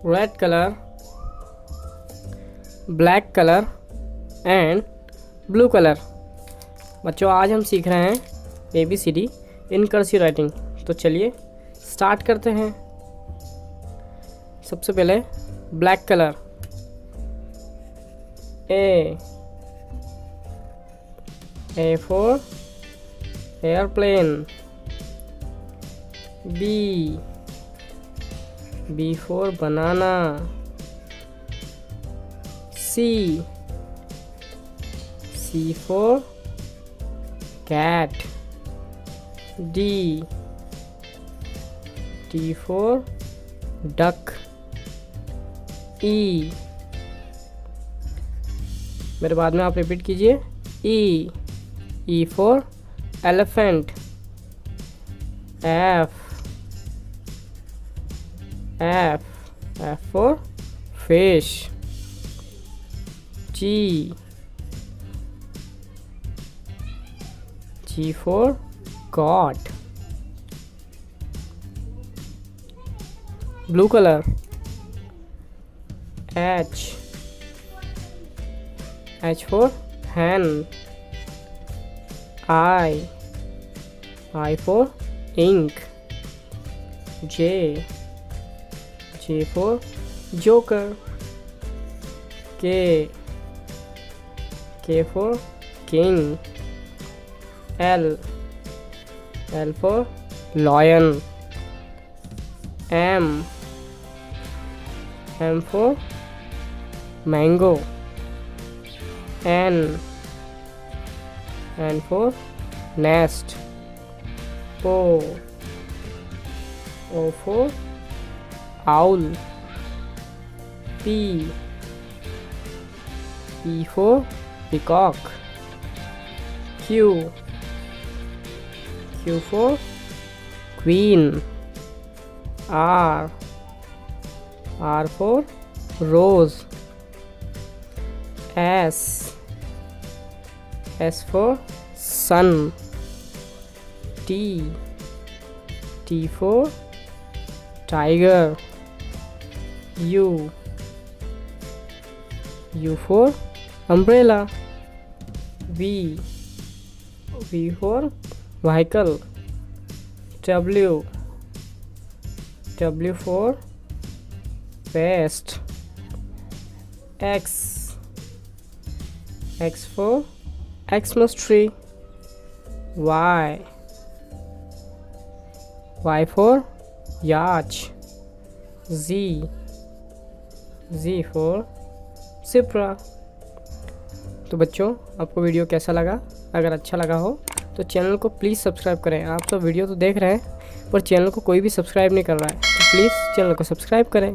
red color, black color and blue color। बच्चों आज हम सीख रहे हैं ABCD इन कर्सिव राइटिंग। तो चलिए स्टार्ट करते हैं। सबसे पहले black colour, A for airplane, B for banana, C for cat, D for duck, E, मेरे बाद में आप रिपीट कीजिए, E for elephant, F for fish, G for goat। blue color, H for hen, I for ink, J for joker, K for king, L for lion, M for mango, N for nest, O for owl, P for peacock, Q for queen, R for rose, S for sun, T for tiger, U for umbrella, V for vehicle, W for vest, X for Xmas tree, Y for yacht, Z for zebra। तो बच्चों आपको video कैसा लगा? अगर अच्छा लगा हो तो चैनल को प्लीज़ सब्सक्राइब करें। आप तो वीडियो तो देख रहे हैं पर चैनल को कोई भी सब्सक्राइब नहीं कर रहा है, तो प्लीज़ चैनल को सब्सक्राइब करें।